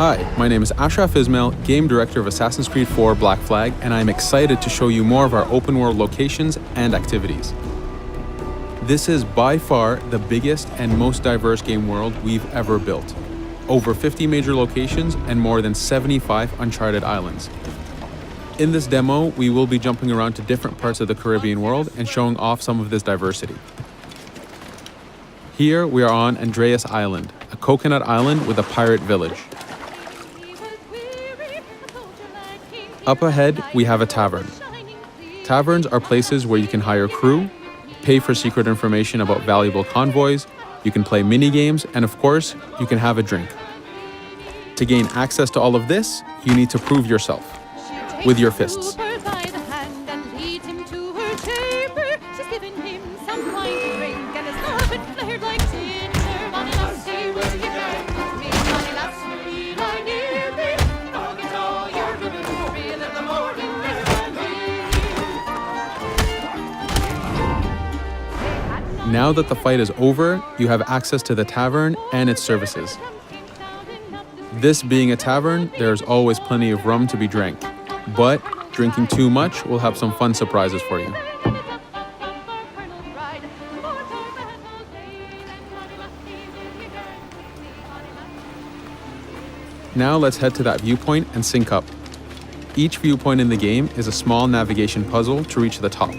Hi, my name is Ashraf Ismail, Game Director of Assassin's Creed 4 Black Flag, and I'm excited to show you more of our open world locations and activities. This is by far the biggest and most diverse game world we've ever built. Over 50 major locations and more than 75 uncharted islands. In this demo, we will be jumping around to different parts of the Caribbean world and showing off some of this diversity. Here we are on Andreas Island, a coconut island with a pirate village. Up ahead, we have a tavern. Taverns are places where you can hire crew, pay for secret information about valuable convoys, you can play mini-games, and of course, you can have a drink. To gain access to all of this, you need to prove yourself with your fists. Now that the fight is over, you have access to the tavern and its services. This being a tavern, there's always plenty of rum to be drank, but drinking too much will have some fun surprises for you. Now let's head to that viewpoint and sync up. Each viewpoint in the game is a small navigation puzzle to reach the top.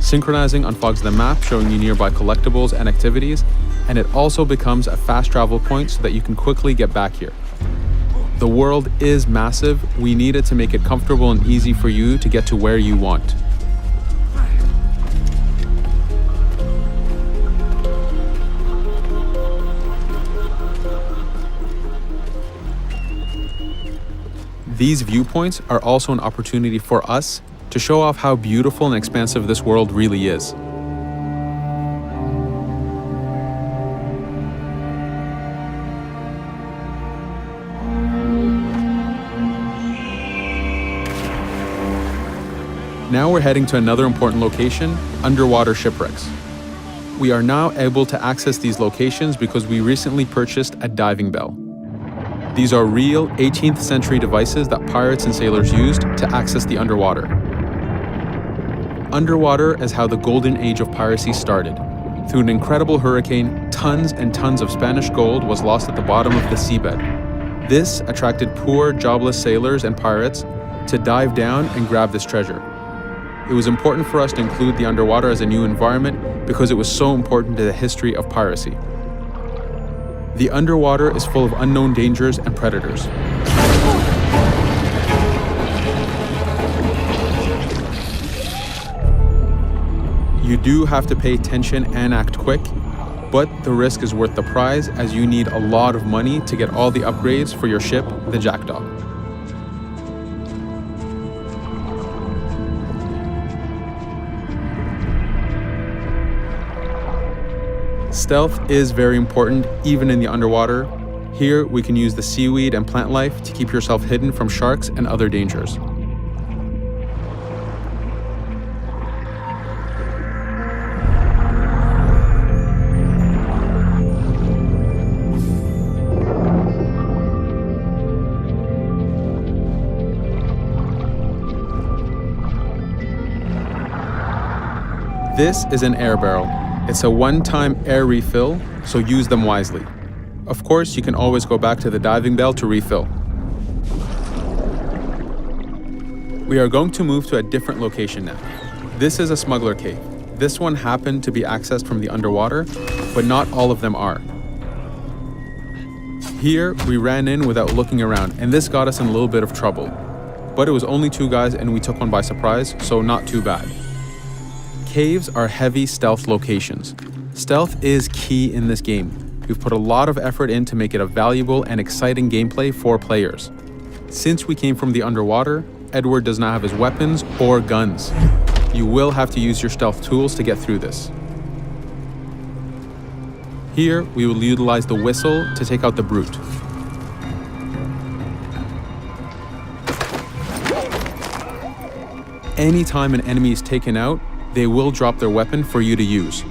Synchronizing unfogs the map, showing you nearby collectibles and activities, and it also becomes a fast travel point so that you can quickly get back here. The world is massive. We needed to make it comfortable and easy for you to get to where you want. These viewpoints are also an opportunity for us to show off how beautiful and expansive this world really is. Now we're heading to another important location, underwater shipwrecks. We are now able to access these locations because we recently purchased a diving bell. These are real 18th century devices that pirates and sailors used to access the underwater. Underwater is how the golden age of piracy started. Through an incredible hurricane, tons and tons of Spanish gold was lost at the bottom of the seabed. This attracted poor, jobless sailors and pirates to dive down and grab this treasure. It was important for us to include the underwater as a new environment because it was so important to the history of piracy. The underwater is full of unknown dangers and predators. You do have to pay attention and act quick, but the risk is worth the prize as you need a lot of money to get all the upgrades for your ship, the Jackdaw. Stealth is very important, even in the underwater. Here, we can use the seaweed and plant life to keep yourself hidden from sharks and other dangers. This is an air barrel. It's a one-time air refill, so use them wisely. Of course, you can always go back to the diving bell to refill. We are going to move to a different location now. This is a smuggler cave. This one happened to be accessed from the underwater, but not all of them are. Here, we ran in without looking around, and this got us in a little bit of trouble. But it was only 2 guys and we took one by surprise, so not too bad. Caves are heavy stealth locations. Stealth is key in this game. We've put a lot of effort in to make it a valuable and exciting gameplay for players. Since we came from the underwater, Edward does not have his weapons or guns. You will have to use your stealth tools to get through this. Here, we will utilize the whistle to take out the brute. Anytime an enemy is taken out, they will drop their weapon for you to use.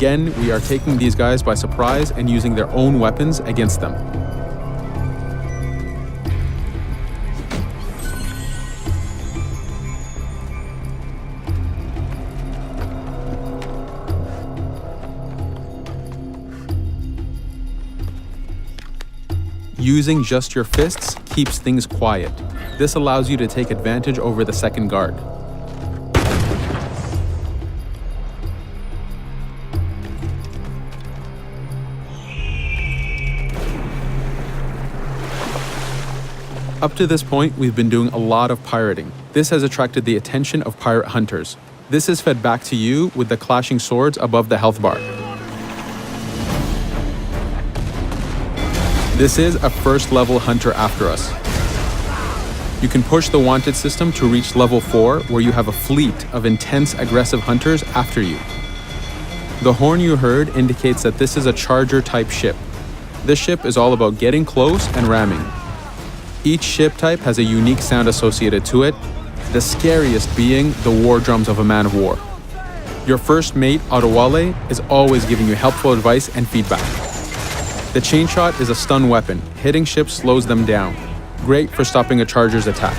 Again, we are taking these guys by surprise and using their own weapons against them. Using just your fists keeps things quiet. This allows you to take advantage over the second guard. Up to this point, we've been doing a lot of pirating. This has attracted the attention of pirate hunters. This is fed back to you with the clashing swords above the health bar. This is a first level hunter after us. You can push the wanted system to reach level 4, where you have a fleet of intense aggressive hunters after you. The horn you heard indicates that this is a charger type ship. This ship is all about getting close and ramming. Each ship type has a unique sound associated to it, the scariest being the war drums of a man of war. Your first mate, Adewale, is always giving you helpful advice and feedback. The chain shot is a stun weapon. Hitting ships slows them down. Great for stopping a charger's attack.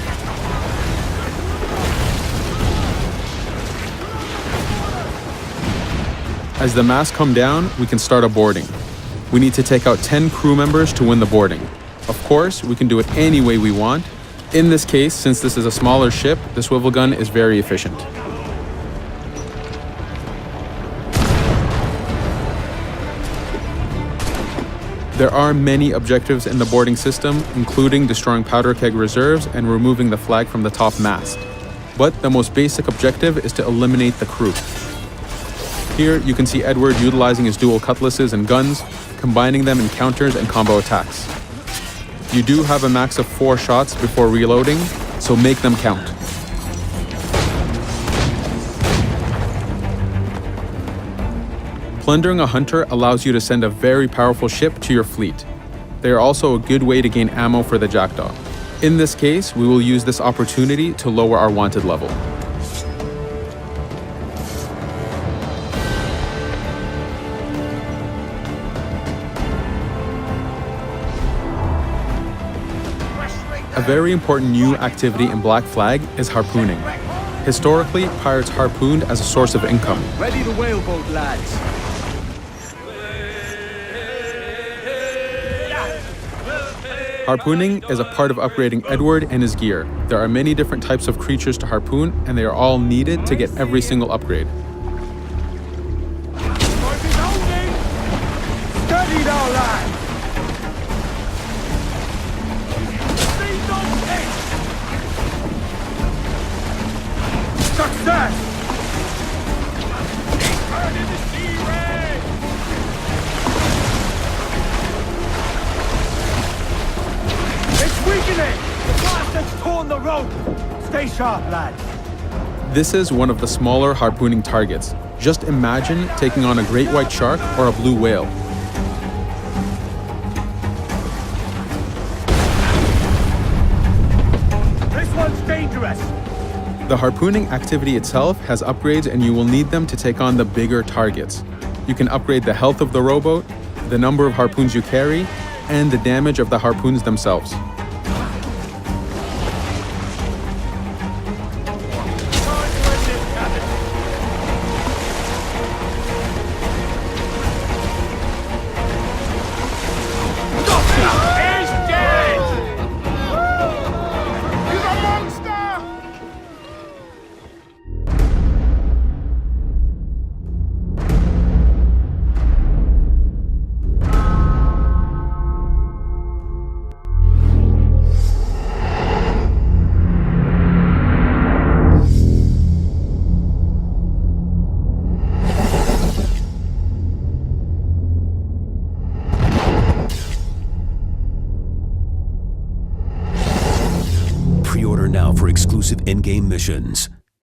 As the masts come down, we can start a boarding. We need to take out 10 crew members to win the boarding. Of course, we can do it any way we want. In this case, since this is a smaller ship, the swivel gun is very efficient. There are many objectives in the boarding system, including destroying powder keg reserves and removing the flag from the top mast. But the most basic objective is to eliminate the crew. Here, you can see Edward utilizing his dual cutlasses and guns, combining them in counters and combo attacks. You do have a max of 4 shots before reloading, so make them count. Plundering a hunter allows you to send a very powerful ship to your fleet. They are also a good way to gain ammo for the Jackdaw. In this case, we will use this opportunity to lower our wanted level. A very important new activity in Black Flag is harpooning. Historically, pirates harpooned as a source of income. Ready the whaleboat, lads. Harpooning is a part of upgrading Edward and his gear. There are many different types of creatures to harpoon, and they are all needed to get every single upgrade. Steady now, lads. Success! Turn in the sea ray! It's weakening! The blast has torn the rope! Stay sharp, lads. This is one of the smaller harpooning targets. Just imagine taking on a great white shark or a blue whale. This one's dangerous! The harpooning activity itself has upgrades, and you will need them to take on the bigger targets. You can upgrade the health of the rowboat, the number of harpoons you carry, and the damage of the harpoons themselves. Pre-order now for exclusive in-game missions.